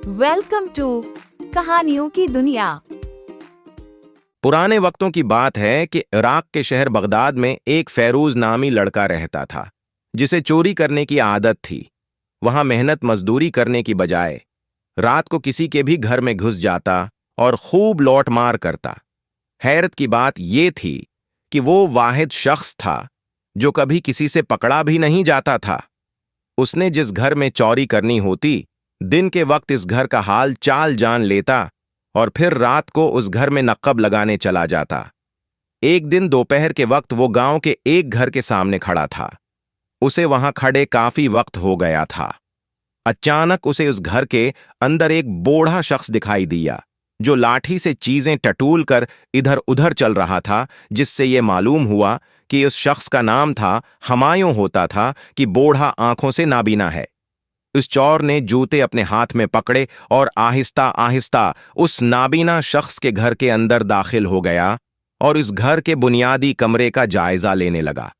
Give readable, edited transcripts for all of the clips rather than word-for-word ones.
Welcome to कहानियों की दुनिया। पुराने वक्तों की बात है कि इराक के शहर बगदाद में एक फैरूज नामी लड़का रहता था, जिसे चोरी करने की आदत थी। वहां मेहनत मजदूरी करने की बजाय रात को किसी के भी घर में घुस जाता और खूब लौट मार करता। हैरत की बात यह थी कि वो वाहिद शख्स था जो कभी किसी से पकड़ा भी नहीं जाता था। उसने जिस घर में चोरी करनी होती, दिन के वक्त इस घर का हाल चाल जान लेता और फिर रात को उस घर में नक्कब लगाने चला जाता। एक दिन दोपहर के वक्त वो गांव के एक घर के सामने खड़ा था। उसे वहां खड़े काफी वक्त हो गया था। अचानक उसे उस घर के अंदर एक बूढ़ा शख्स दिखाई दिया, जो लाठी से चीजें टटोल कर इधर उधर चल रहा था, जिससे ये मालूम हुआ कि उस शख्स का नाम था हमायूं होता था कि बूढ़ा आंखों से नाबीना है। उस चोर ने जूते अपने हाथ में पकड़े और आहिस्ता आहिस्ता उस नाबीना शख्स के घर के अंदर दाखिल हो गया और इस घर के बुनियादी कमरे का जायजा लेने लगा।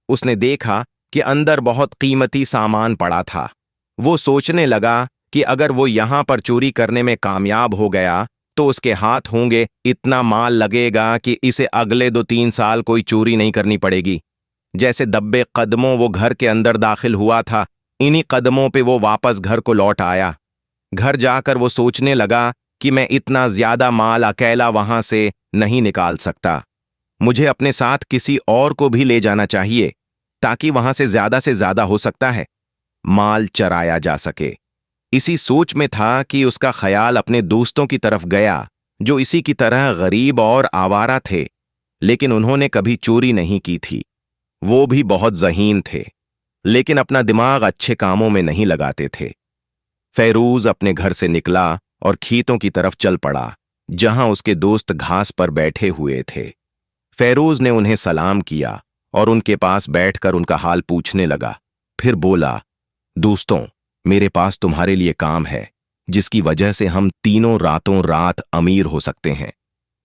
उसने देखा कि अंदर बहुत कीमती सामान पड़ा था। वो सोचने लगा कि अगर वो यहां पर चोरी करने में कामयाब हो गया तो उसके हाथ होंगे इतना माल लगेगा कि इसे अगले 2-3 साल कोई चोरी नहीं करनी पड़ेगी। जैसे दब्बे कदमों वो घर के अंदर दाखिल हुआ था, इन्हीं कदमों पे वो वापस घर को लौट आया। घर जाकर वो सोचने लगा कि मैं इतना ज्यादा माल अकेला वहां से नहीं निकाल सकता। मुझे अपने साथ किसी और को भी ले जाना चाहिए, ताकि वहां से ज्यादा हो सकता है माल चराया जा सके। इसी सोच में था कि उसका ख्याल अपने दोस्तों की तरफ गया, जो इसी की तरह गरीब और आवारा थे, लेकिन उन्होंने कभी चोरी नहीं की थी। वो भी बहुत ज़हीन थे, लेकिन अपना दिमाग अच्छे कामों में नहीं लगाते थे। फैरूज अपने घर से निकला और खेतों की तरफ चल पड़ा, जहां उसके दोस्त घास पर बैठे हुए थे। फैरूज ने उन्हें सलाम किया और उनके पास बैठकर उनका हाल पूछने लगा। फिर बोला, दोस्तों, मेरे पास तुम्हारे लिए काम है, जिसकी वजह से हम तीनों रातों रात अमीर हो सकते हैं।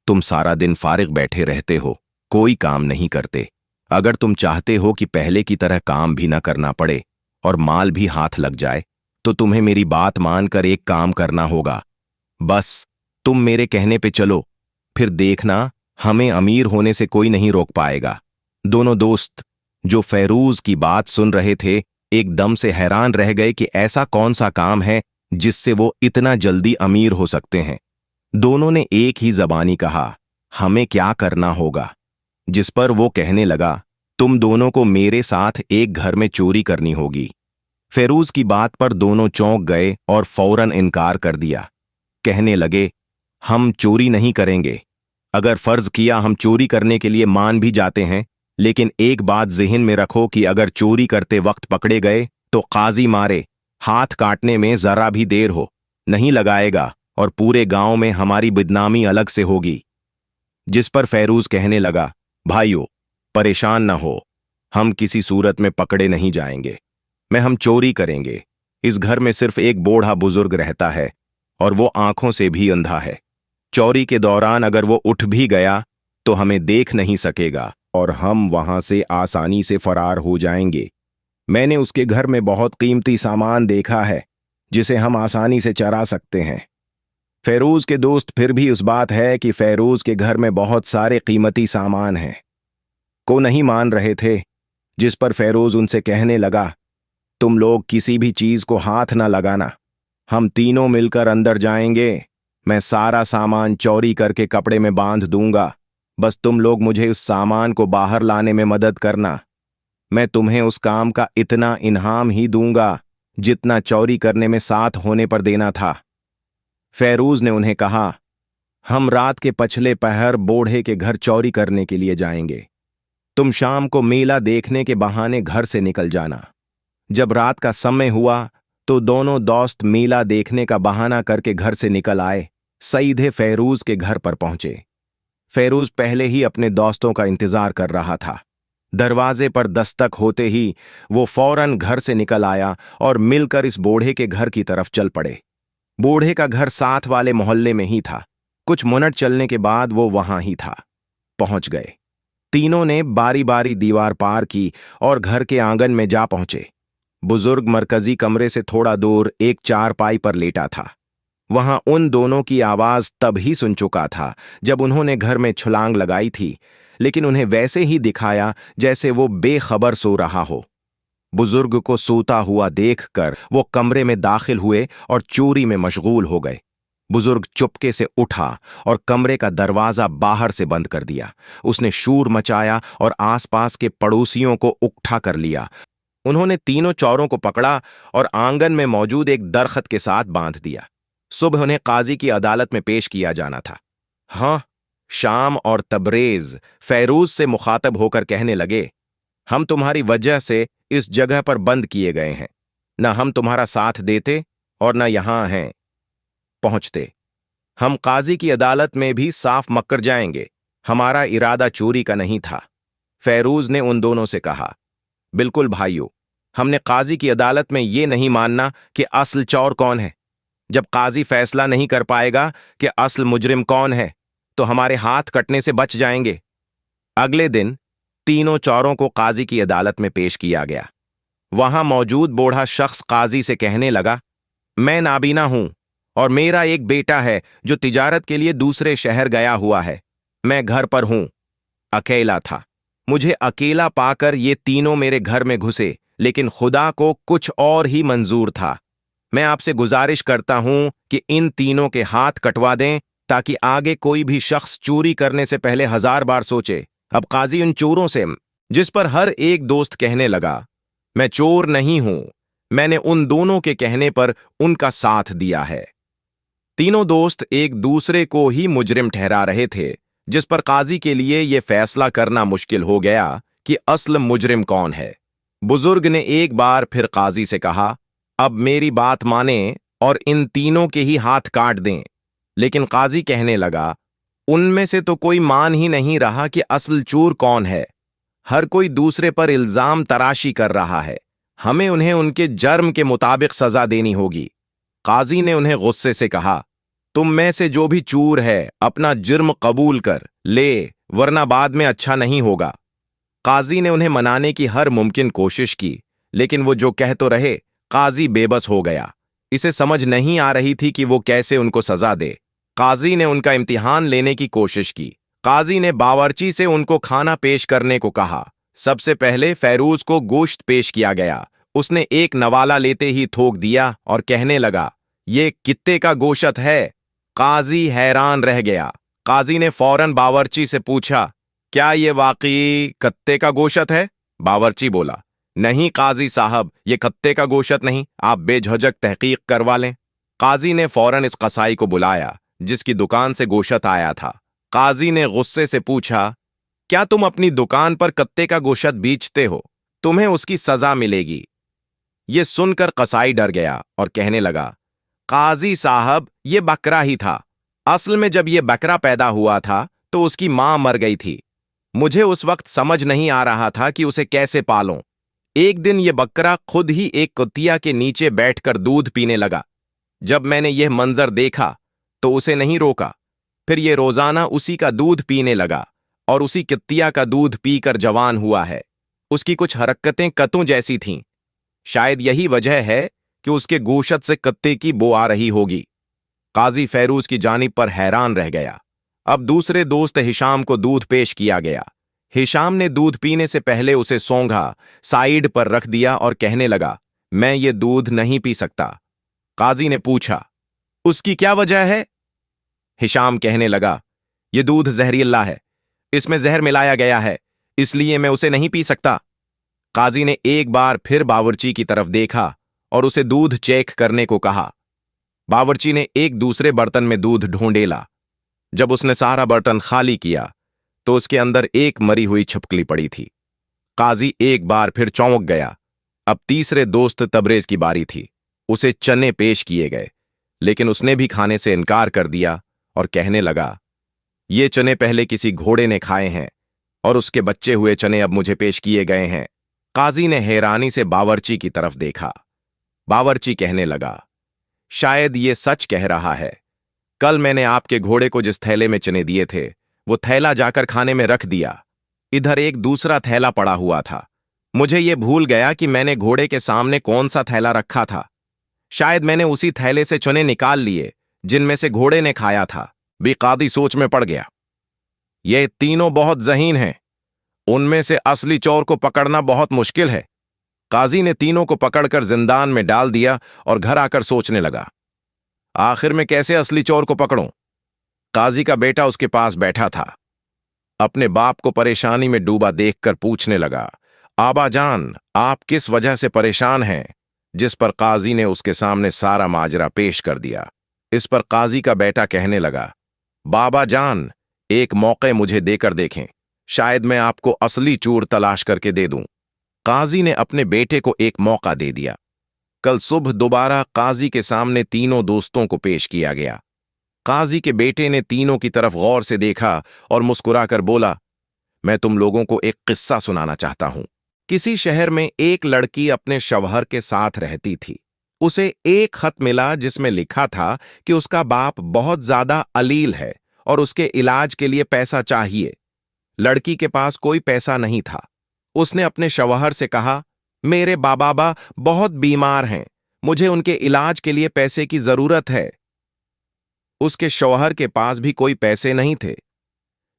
तुम सारा दिन फारिग बैठे रहते हो, कोई काम नहीं करते। अगर तुम चाहते हो कि पहले की तरह काम भी ना करना पड़े और माल भी हाथ लग जाए, तो तुम्हें मेरी बात मानकर एक काम करना होगा। बस तुम मेरे कहने पे चलो, फिर देखना हमें अमीर होने से कोई नहीं रोक पाएगा। दोनों दोस्त, जो फैरूज की बात सुन रहे थे, एकदम से हैरान रह गए कि ऐसा कौन सा काम है जिससे वो इतना जल्दी अमीर हो सकते हैं। दोनों ने एक ही जबानी कहा, हमें क्या करना होगा? जिस पर वो कहने लगा, तुम दोनों को मेरे साथ एक घर में चोरी करनी होगी। फैरूज की बात पर दोनों चौंक गए और फौरन इनकार कर दिया। कहने लगे, हम चोरी नहीं करेंगे। अगर फर्ज किया हम चोरी करने के लिए मान भी जाते हैं, लेकिन एक बात ज़हन में रखो कि अगर चोरी करते वक्त पकड़े गए तो काजी मारे, हाथ काटने में जरा भी देर हो नहीं लगाएगा और पूरे गांव में हमारी बदनामी अलग से होगी। जिस पर फैरूज कहने लगा, भाइयों, परेशान न हो, हम किसी सूरत में पकड़े नहीं जाएंगे। हम चोरी करेंगे। इस घर में सिर्फ एक बूढ़ा बुजुर्ग रहता है और वो आंखों से भी अंधा है। चोरी के दौरान अगर वो उठ भी गया तो हमें देख नहीं सकेगा और हम वहां से आसानी से फरार हो जाएंगे। मैंने उसके घर में बहुत कीमती सामान देखा है, जिसे हम आसानी से चरा सकते हैं। फैरूज के दोस्त फिर भी उस बात है कि फैरूज के घर में बहुत सारे कीमती सामान हैं को नहीं मान रहे थे। जिस पर फैरूज उनसे कहने लगा, तुम लोग किसी भी चीज को हाथ न लगाना। हम तीनों मिलकर अंदर जाएंगे। मैं सारा सामान चोरी करके कपड़े में बांध दूंगा। बस तुम लोग मुझे उस सामान को बाहर लाने में मदद करना। मैं तुम्हें उस काम का इतना इनाम ही दूंगा जितना चोरी करने में साथ होने पर देना था। फैरूज ने उन्हें कहा, हम रात के पछले पहर बूढ़े के घर चोरी करने के लिए जाएंगे। तुम शाम को मेला देखने के बहाने घर से निकल जाना। जब रात का समय हुआ तो दोनों दोस्त मेला देखने का बहाना करके घर से निकल आए, सीधे फैरूज के घर पर पहुंचे। फैरूज पहले ही अपने दोस्तों का इंतजार कर रहा था। दरवाजे पर दस्तक होते ही वो फौरन घर से निकल आया और मिलकर इस बूढ़े के घर की तरफ चल पड़े। बूढ़े का घर साथ वाले मोहल्ले में ही था। कुछ मिनट चलने के बाद वो वहां ही था। पहुंच गए। तीनों ने बारी बारी दीवार पार की और घर के आंगन में जा पहुंचे। बुजुर्ग मरकजी कमरे से थोड़ा दूर एक चारपाई पर लेटा था। वहां उन दोनों की आवाज तब ही सुन चुका था जब उन्होंने घर में छलांग लगाई थी, लेकिन उन्हें वैसे ही दिखाया जैसे वो बेखबर सो रहा हो। बुजुर्ग को सोता हुआ देखकर वो कमरे में दाखिल हुए और चोरी में मशगूल हो गए। बुजुर्ग चुपके से उठा और कमरे का दरवाजा बाहर से बंद कर दिया। उसने शोर मचाया और आसपास के पड़ोसियों को उकट्ठा कर लिया। उन्होंने तीनों चोरों को पकड़ा और आंगन में मौजूद एक दरख्त के साथ बांध दिया। सुबह उन्हें काजी की अदालत में पेश किया जाना था। हाँ, शाम और तबरेज फैरूज से मुखातब होकर कहने लगे, हम तुम्हारी वजह से इस जगह पर बंद किए गए हैं। न हम तुम्हारा साथ देते और न यहां हैं पहुंचते। हम काजी की अदालत में भी साफ मक्कर जाएंगे। हमारा इरादा चोरी का नहीं था। फैरूज ने उन दोनों से कहा, बिल्कुल भाइयों, हमने काजी की अदालत में ये नहीं मानना कि असल चोर कौन है। जब काजी फैसला नहीं कर पाएगा कि असल मुजरिम कौन है, तो हमारे हाथ कटने से बच जाएंगे। अगले दिन तीनों चोरों को काजी की अदालत में पेश किया गया। वहां मौजूद बूढ़ा शख्स काजी से कहने लगा, मैं नाबीना हूं और मेरा एक बेटा है जो तिजारत के लिए दूसरे शहर गया हुआ है। मैं घर पर हूं, अकेला था। मुझे अकेला पाकर ये तीनों मेरे घर में घुसे, लेकिन खुदा को कुछ और ही मंजूर था। मैं आपसे गुजारिश करता हूं कि इन तीनों के हाथ कटवा दें ताकि आगे कोई भी शख्स चोरी करने से पहले 1000 बार सोचे। अब काजी उन चोरों से, जिस पर हर एक दोस्त कहने लगा, मैं चोर नहीं हूं, मैंने उन दोनों के कहने पर उनका साथ दिया है। तीनों दोस्त एक दूसरे को ही मुजरिम ठहरा रहे थे, जिस पर काजी के लिए यह फैसला करना मुश्किल हो गया कि असल मुजरिम कौन है। बुजुर्ग ने एक बार फिर काजी से कहा, अब मेरी बात माने और इन तीनों के ही हाथ काट दें। लेकिन काजी कहने लगा, उनमें से तो कोई मान ही नहीं रहा कि असल चोर कौन है। हर कोई दूसरे पर इल्जाम तराशी कर रहा है। हमें उन्हें उनके जर्म के मुताबिक सजा देनी होगी। काजी ने उन्हें गुस्से से कहा, तुम में से जो भी चोर है अपना जुर्म कबूल कर ले, वरना बाद में अच्छा नहीं होगा। काजी ने उन्हें मनाने की हर मुमकिन कोशिश की, लेकिन वो जो कह तो रहे, काजी बेबस हो गया। इसे समझ नहीं आ रही थी कि वो कैसे उनको सजा दे। काजी ने उनका इम्तिहान लेने की कोशिश की। काजी ने बावर्ची से उनको खाना पेश करने को कहा। सबसे पहले फैरूज को गोश्त पेश किया गया। उसने एक नवाला लेते ही थोक दिया और कहने लगा, ये कित्ते का गोश्त है। काजी हैरान रह गया। काजी ने फौरन बावर्ची से पूछा, क्या ये वाकई कत्ते का गोश्त है? बावर्ची बोला, नहीं काजी साहब, ये कत्ते का गोश्त नहीं, आप बेझिझक तहकीक करवा लें। काजी ने फौरन इस कसाई को बुलाया जिसकी दुकान से गोश्त आया था। काजी ने गुस्से से पूछा, क्या तुम अपनी दुकान पर कत्ते का गोश्त बेचते हो? तुम्हें उसकी सजा मिलेगी। ये सुनकर कसाई डर गया और कहने लगा, काजी साहब, ये बकरा ही था। असल में जब ये बकरा पैदा हुआ था तो उसकी मां मर गई थी। मुझे उस वक्त समझ नहीं आ रहा था कि उसे कैसे पालूं। एक दिन ये बकरा खुद ही एक कुतिया के नीचे बैठकर दूध पीने लगा। जब मैंने यह मंजर देखा तो उसे नहीं रोका। फिर ये रोजाना उसी का दूध पीने लगा और उसी कुतिया का दूध पीकर जवान हुआ है। उसकी कुछ हरकतें कतों जैसी थीं। शायद यही वजह है कि उसके गोश्त से कत्ते की बो आ रही होगी। काजी फैरूज की जानिब पर हैरान रह गया। अब दूसरे दोस्त हिशाम को दूध पेश किया गया। हिशाम ने दूध पीने से पहले उसे सौंघा, साइड पर रख दिया और कहने लगा, मैं ये दूध नहीं पी सकता। काजी ने पूछा, उसकी क्या वजह है? हिशाम कहने लगा, ये दूध जहरीला है, इसमें जहर मिलाया गया है, इसलिए मैं उसे नहीं पी सकता। काजी ने एक बार फिर बावर्ची की तरफ देखा और उसे दूध चेक करने को कहा। बावर्ची ने एक दूसरे बर्तन में दूध ढूंढेला। जब उसने सारा बर्तन खाली किया तो उसके अंदर एक मरी हुई छिपकली पड़ी थी। काजी एक बार फिर चौंक गया। अब तीसरे दोस्त तबरेज की बारी थी। उसे चने पेश किए गए, लेकिन उसने भी खाने से इनकार कर दिया और कहने लगा, ये चने पहले किसी घोड़े ने खाए हैं और उसके बच्चे हुए चने अब मुझे पेश किए गए हैं। काजी ने हैरानी से बावर्ची की तरफ देखा। बावर्ची कहने लगा, शायद ये सच कह रहा है। कल मैंने आपके घोड़े को जिस थैले में चने दिए थे वो थैला जाकर खाने में रख दिया। इधर एक दूसरा थैला पड़ा हुआ था। मुझे ये भूल गया कि मैंने घोड़े के सामने कौन सा थैला रखा था। शायद मैंने उसी थैले से चने निकाल लिए जिनमें से घोड़े ने खाया था, भी कादी सोच में पड़ गया। ये तीनों बहुत ज़हीन हैं, उनमें से असली चोर को पकड़ना बहुत मुश्किल है। काजी ने तीनों को पकड़कर जिंदान में डाल दिया और घर आकर सोचने लगा, आखिर में कैसे असली चोर को पकड़ूं। काजी का बेटा उसके पास बैठा था। अपने बाप को परेशानी में डूबा देखकर पूछने लगा, आबा जान, आप किस वजह से परेशान हैं? जिस पर काजी ने उसके सामने सारा माजरा पेश कर दिया। इस पर काजी का बेटा कहने लगा, बाबा जान, एक मौके मुझे देकर देखें, शायद मैं आपको असली चोर तलाश करके दे दूं। काजी ने अपने बेटे को एक मौका दे दिया। कल सुबह दोबारा काजी के सामने तीनों दोस्तों को पेश किया गया। काजी के बेटे ने तीनों की तरफ गौर से देखा और मुस्कुराकर बोला, मैं तुम लोगों को एक किस्सा सुनाना चाहता हूं। किसी शहर में एक लड़की अपने शौहर के साथ रहती थी। उसे एक खत मिला जिसमें लिखा था कि उसका बाप बहुत ज्यादा अलील है और उसके इलाज के लिए पैसा चाहिए। लड़की के पास कोई पैसा नहीं था। उसने अपने शौहर से कहा, मेरे बाबा बहुत बीमार हैं, मुझे उनके इलाज के लिए पैसे की जरूरत है। उसके शौहर के पास भी कोई पैसे नहीं थे।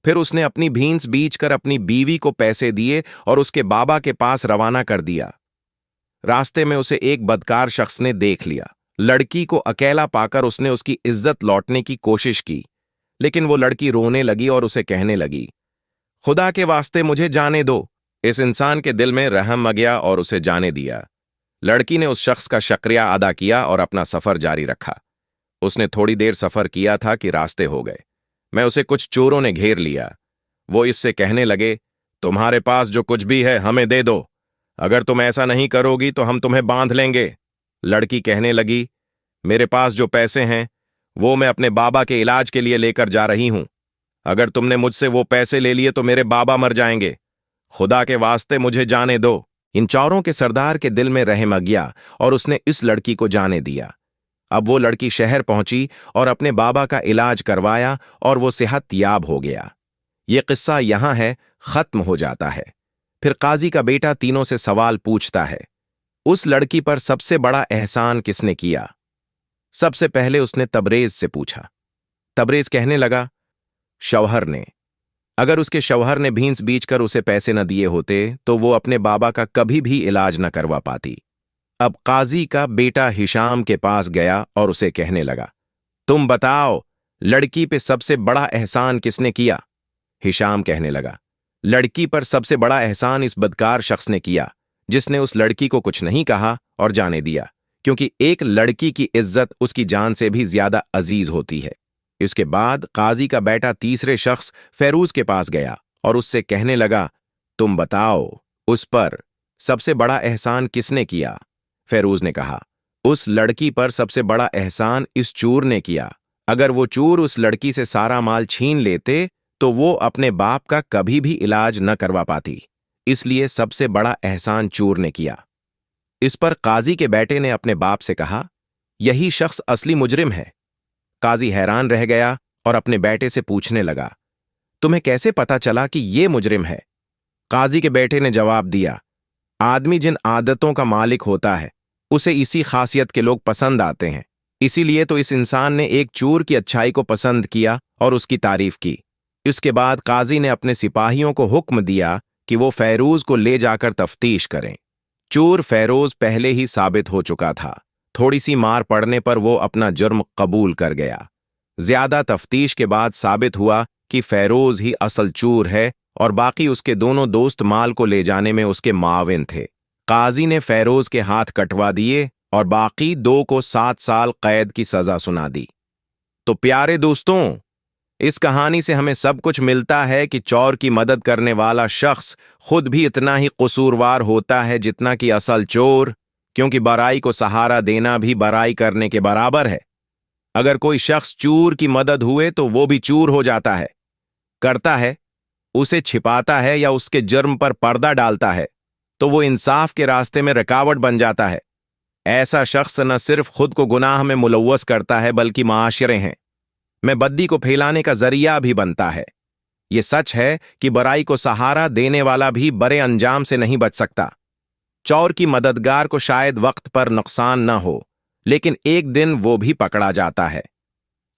फिर उसने अपनी भैंस बेचकर अपनी बीवी को पैसे दिए और उसके बाबा के पास रवाना कर दिया। रास्ते में उसे एक बदकार शख्स ने देख लिया। लड़की को अकेला पाकर उसने उसकी इज्जत लौटने की कोशिश की, लेकिन वो लड़की रोने लगी और उसे कहने लगी, खुदा के वास्ते मुझे जाने दो। इस इंसान के दिल में रहम आ गया और उसे जाने दिया। लड़की ने उस शख्स का शुक्रिया अदा किया और अपना सफर जारी रखा। उसने थोड़ी देर सफर किया था कि रास्ते हो गए। मैं उसे कुछ चोरों ने घेर लिया। वो इससे कहने लगे, तुम्हारे पास जो कुछ भी है हमें दे दो, अगर तुम ऐसा नहीं करोगी तो हम तुम्हें बांध लेंगे। लड़की कहने लगी, मेरे पास जो पैसे हैं वो मैं अपने बाबा के इलाज के लिए लेकर जा रही हूं। अगर तुमने मुझसे वो पैसे ले लिए तो मेरे बाबा मर जाएंगे। खुदा के वास्ते मुझे जाने दो। इन चोरों के सरदार के दिल में रहम आ गया और उसने इस लड़की को जाने दिया। अब वो लड़की शहर पहुंची और अपने बाबा का इलाज करवाया और वो सेहत याब हो गया। ये किस्सा यहां है, खत्म हो जाता है। फिर काजी का बेटा तीनों से सवाल पूछता है, उस लड़की पर सबसे बड़ा एहसान किसने किया? सबसे पहले उसने तबरेज से पूछा। तबरेज कहने लगा, शौहर ने। अगर उसके शौहर ने भैंस बेचकर उसे पैसे न दिए होते तो वो अपने बाबा का कभी भी इलाज न करवा पाती। अब काजी का बेटा हिशाम के पास गया और उसे कहने लगा, तुम बताओ, लड़की पे सबसे बड़ा एहसान किसने किया? हिशाम कहने लगा, लड़की पर सबसे बड़ा एहसान इस बदकार शख्स ने किया जिसने उस लड़की को कुछ नहीं कहा और जाने दिया, क्योंकि एक लड़की की इज्जत उसकी जान से भी ज्यादा अजीज होती है। इसके बाद काजी का बेटा तीसरे शख्स फैरूज के पास गया और उससे कहने लगा, तुम बताओ, उस पर सबसे बड़ा एहसान किसने किया? फैरूज ने कहा, उस लड़की पर सबसे बड़ा एहसान इस चोर ने किया। अगर वो चोर उस लड़की से सारा माल छीन लेते तो वो अपने बाप का कभी भी इलाज न करवा पाती, इसलिए सबसे बड़ा एहसान चोर ने किया। इस पर काजी के बेटे ने अपने बाप से कहा, यही शख्स असली मुजरिम है। काजी हैरान रह गया और अपने बेटे से पूछने लगा, तुम्हें कैसे पता चला कि ये मुजरिम है? काजी के बेटे ने जवाब दिया, आदमी जिन आदतों का मालिक होता है उसे इसी खासियत के लोग पसंद आते हैं। इसीलिए तो इस इंसान ने एक चोर की अच्छाई को पसंद किया और उसकी तारीफ की। इसके बाद काजी ने अपने सिपाहियों को हुक्म दिया कि वो फैरूज को ले जाकर तफ्तीश करें। चोर फैरोज पहले ही साबित हो चुका था। थोड़ी सी मार पड़ने पर वो अपना जुर्म कबूल कर गया। ज्यादा तफ्तीश के बाद साबित हुआ कि फैरोज ही असल चोर है और बाकी उसके दोनों दोस्त माल को ले जाने में उसके माविन थे। काजी ने फैरोज के हाथ कटवा दिए और बाकी दो को 7 साल कैद की सजा सुना दी। तो प्यारे दोस्तों, इस कहानी से हमें सब कुछ मिलता है कि चोर की मदद करने वाला शख्स खुद भी इतना ही कसूरवार होता है जितना कि असल चोर, क्योंकि बुराई को सहारा देना भी बुराई करने के बराबर है। अगर कोई शख्स चोर की मदद हुए तो वो भी चोर हो जाता है, करता है, उसे छिपाता है या उसके जुर्म पर पर्दा डालता है तो वो इंसाफ के रास्ते में रुकावट बन जाता है। ऐसा शख्स न सिर्फ खुद को गुनाह में मुलव्वस करता है बल्कि माशरे में बद्दी को फैलाने का जरिया भी बनता है। ये सच है कि बुराई को सहारा देने वाला भी बड़े अंजाम से नहीं बच सकता। चोर की मददगार को शायद वक्त पर नुकसान न हो, लेकिन एक दिन वो भी पकड़ा जाता है।